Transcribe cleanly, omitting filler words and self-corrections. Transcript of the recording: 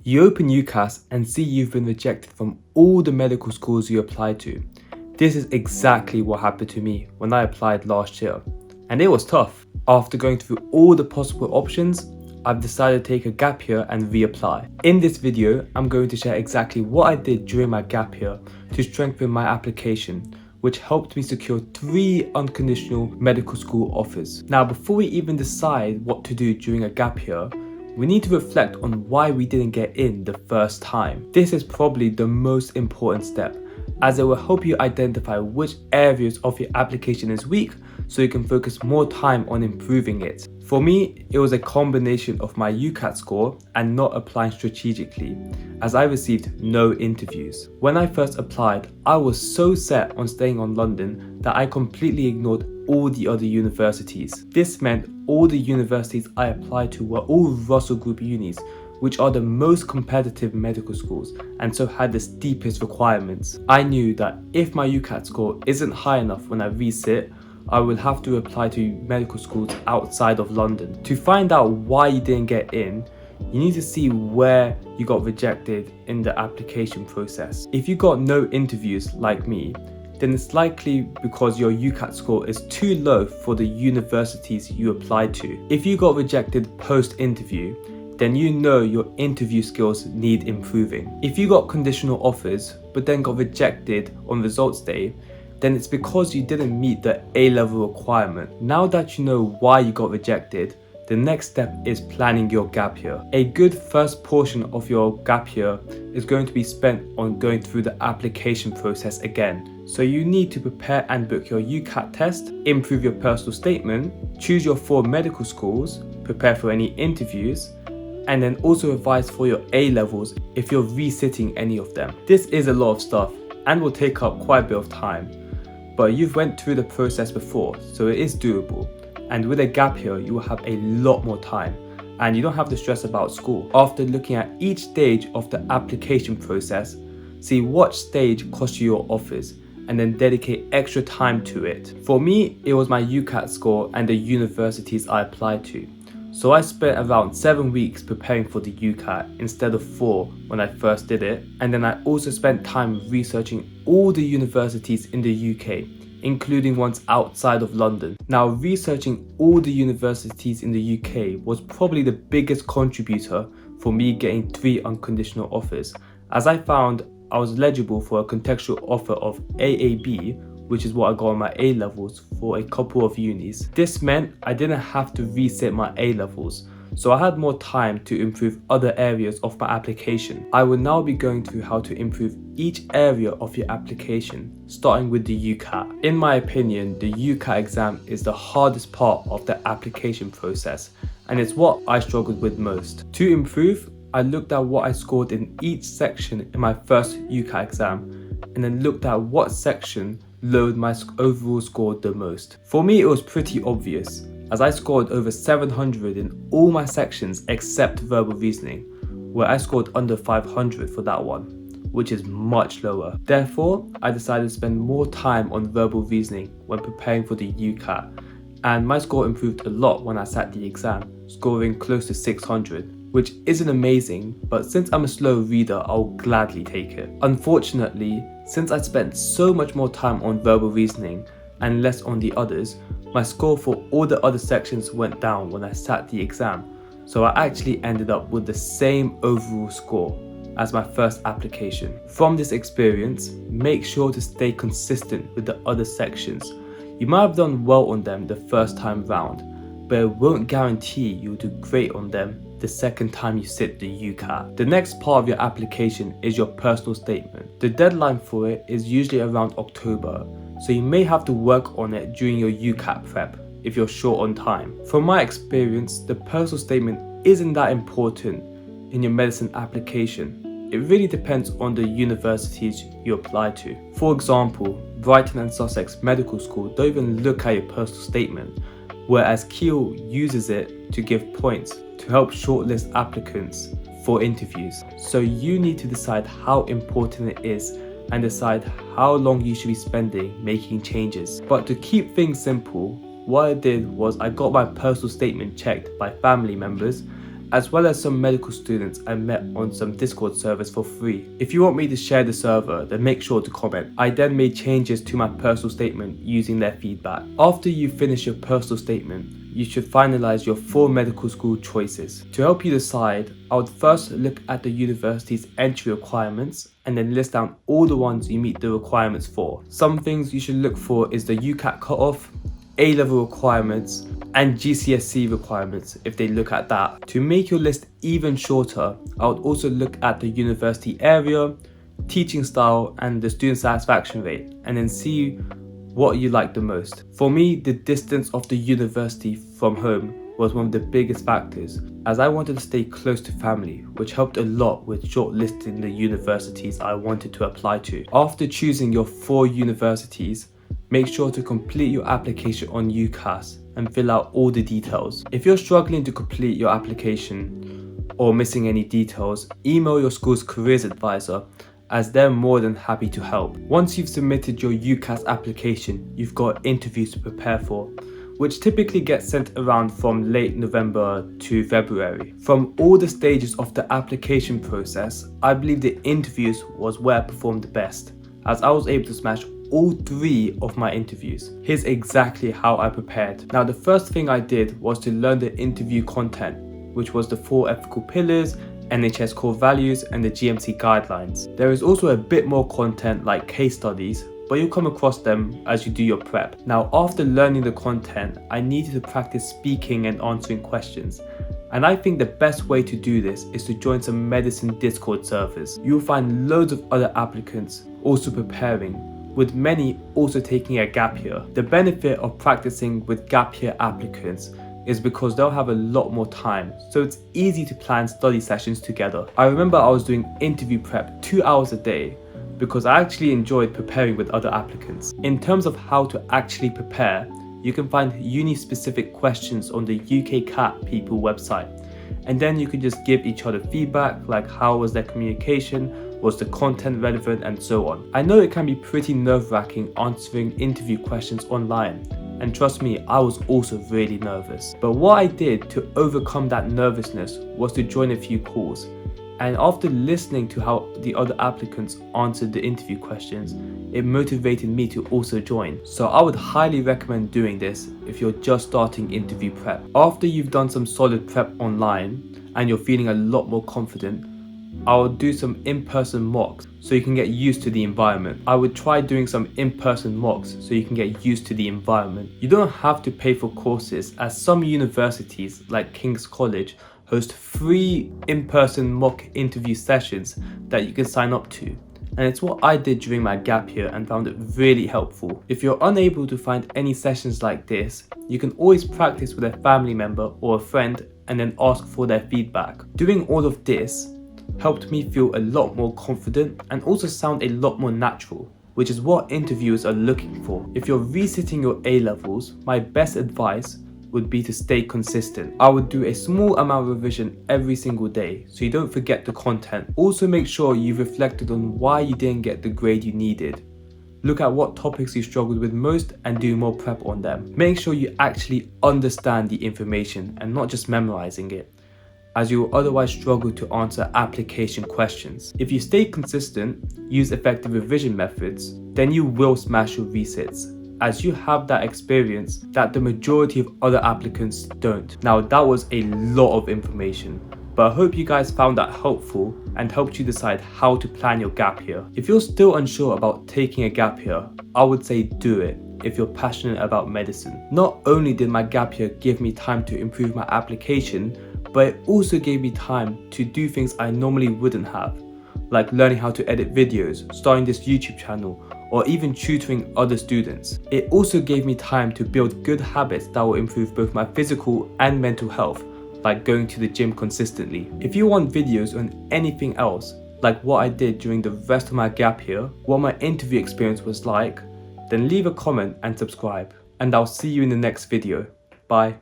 You open UCAS and see you've been rejected from all the medical schools you applied to. This is exactly what happened to me when I applied last year, and it was tough. After going through all the possible options, I've decided to take a gap year and reapply. In this video, I'm going to share exactly what I did during my gap year to strengthen my application, which helped me secure 3 unconditional medical school offers. Now, before we even decide what to do during a gap year, we need to reflect on why we didn't get in the first time. This is probably the most important step, as it will help you identify which areas of your application is weak so you can focus more time on improving it. For me, it was a combination of my UCAT score and not applying strategically, as I received no interviews. When I first applied, I was so set on staying on London that I completely ignored all the other universities. This meant all the universities I applied to were all Russell Group unis, which are the most competitive medical schools and so had the steepest requirements. I knew that if my UCAT score isn't high enough when I resit, I will have to apply to medical schools outside of London. To find out why you didn't get in, you need to see where you got rejected in the application process. If you got no interviews like me, then it's likely because your UCAT score is too low for the universities you applied to. If you got rejected post-interview, then you know your interview skills need improving. If you got conditional offers but then got rejected on results day, then it's because you didn't meet the A-level requirement. Now that you know why you got rejected, the next step is planning your gap year. A good first portion of your gap year is going to be spent on going through the application process again. So you need to prepare and book your UCAT test, improve your personal statement, choose your 4 medical schools, prepare for any interviews, and then also revise for your A-levels if you're resitting any of them. This is a lot of stuff and will take up quite a bit of time, but you've went through the process before, so it is doable. And with a gap year, you will have a lot more time and you don't have to stress about school. After looking at each stage of the application process, see what stage costs you your offers and then dedicate extra time to it. For me, it was my UCAT score and the universities I applied to. So I spent around 7 weeks preparing for the UCAT instead of 4 when I first did it. And then I also spent time researching all the universities in the UK, including ones outside of London. Now, researching all the universities in the UK was probably the biggest contributor for me getting 3 unconditional offers, as I found I was eligible for a contextual offer of AAB, which is what I got on my A-levels for a couple of unis. This meant I didn't have to resit my A-levels, so I had more time to improve other areas of my application. I will now be going through how to improve each area of your application, starting with the UCAT. In my opinion, the UCAT exam is the hardest part of the application process, and it's what I struggled with most. To improve, I looked at what I scored in each section in my first UCAT exam, and then looked at what section lowered my overall score the most. For me, it was pretty obvious, as I scored over 700 in all my sections except verbal reasoning, where I scored under 500 for that one, which is much lower. Therefore, I decided to spend more time on verbal reasoning when preparing for the UCAT, and my score improved a lot when I sat the exam, scoring close to 600. Which isn't amazing, but since I'm a slow reader, I'll gladly take it. Unfortunately, since I spent so much more time on verbal reasoning and less on the others, my score for all the other sections went down when I sat the exam, so I actually ended up with the same overall score as my first application. From this experience, make sure to stay consistent with the other sections. You might have done well on them the first time round, but it won't guarantee you'll do great on them the second time you sit the UCAT. The next part of your application is your personal statement. The deadline for it is usually around October, so you may have to work on it during your UCAT prep if you're short on time. From my experience, the personal statement isn't that important in your medicine application. It really depends on the universities you apply to. For example, Brighton and Sussex Medical School don't even look at your personal statement, whereas Keele uses it to give points to help shortlist applicants for interviews. So you need to decide how important it is and decide how long you should be spending making changes. But to keep things simple, what I did was I got my personal statement checked by family members as well as some medical students I met on some Discord servers for free. If you want me to share the server, then make sure to comment. I then made changes to my personal statement using their feedback. After you finish your personal statement, you should finalize your 4 medical school choices. To help you decide, I would first look at the university's entry requirements and then list down all the ones you meet the requirements for. Some things you should look for is the UCAT cutoff, A-level requirements, and GCSE requirements if they look at that. To make your list even shorter, I would also look at the university area, teaching style, and the student satisfaction rate, and then see what you like the most. For me, the distance of the university from home was one of the biggest factors, as I wanted to stay close to family, which helped a lot with shortlisting the universities I wanted to apply to. After choosing your 4 universities, make sure to complete your application on UCAT and fill out all the details. If you're struggling to complete your application or missing any details, email your school's careers advisor, as they're more than happy to help. Once you've submitted your UCAT application, you've got interviews to prepare for, which typically get sent around from late November to February. From all the stages of the application process, I believe the interviews was where I performed the best, as I was able to smash all 3 of my interviews. Here's exactly how I prepared. Now, the first thing I did was to learn the interview content, which was the 4 ethical pillars, NHS core values, and the GMC guidelines. There is also a bit more content like case studies, but you'll come across them as you do your prep. Now, after learning the content, I needed to practice speaking and answering questions. And I think the best way to do this is to join some medicine Discord servers. You'll find loads of other applicants also preparing, with many also taking a gap year. The benefit of practicing with gap year applicants is because they'll have a lot more time, so it's easy to plan study sessions together. I remember I was doing interview prep 2 hours a day because I actually enjoyed preparing with other applicants. In terms of how to actually prepare, you can find uni-specific questions on the UCAT people website, and then you can just give each other feedback, like how was their communication, was the content relevant, and so on. I know it can be pretty nerve-wracking answering interview questions online, and trust me, I was also really nervous. But what I did to overcome that nervousness was to join a few calls. And after listening to how the other applicants answered the interview questions, it motivated me to also join. So I would highly recommend doing this if you're just starting interview prep. After you've done some solid prep online and you're feeling a lot more confident, I would do some in-person mocks so you can get used to the environment. I would try doing some in-person mocks so you can get used to the environment. You don't have to pay for courses, as some universities like King's College host free in-person mock interview sessions that you can sign up to. And it's what I did during my gap year and found it really helpful. If you're unable to find any sessions like this, you can always practice with a family member or a friend and then ask for their feedback. Doing all of this helped me feel a lot more confident and also sound a lot more natural, which is what interviewers are looking for. If you're resitting your A-levels, my best advice would be to stay consistent. I would do a small amount of revision every single day so you don't forget the content. Also make sure you've reflected on why you didn't get the grade you needed. Look at what topics you struggled with most and do more prep on them. Make sure you actually understand the information and not just memorizing it, as you will otherwise struggle to answer application questions. If you stay consistent, use effective revision methods, then you will smash your resits, as you have that experience that the majority of other applicants don't. Now, that was a lot of information, but I hope you guys found that helpful and helped you decide how to plan your gap year. If you're still unsure about taking a gap year, I would say do it if you're passionate about medicine. Not only did my gap year give me time to improve my application, but it also gave me time to do things I normally wouldn't have, like learning how to edit videos, starting this YouTube channel, or even tutoring other students. It also gave me time to build good habits that will improve both my physical and mental health, like going to the gym consistently. If you want videos on anything else, like what I did during the rest of my gap year, what my interview experience was like, then leave a comment and subscribe. And I'll see you in the next video. Bye.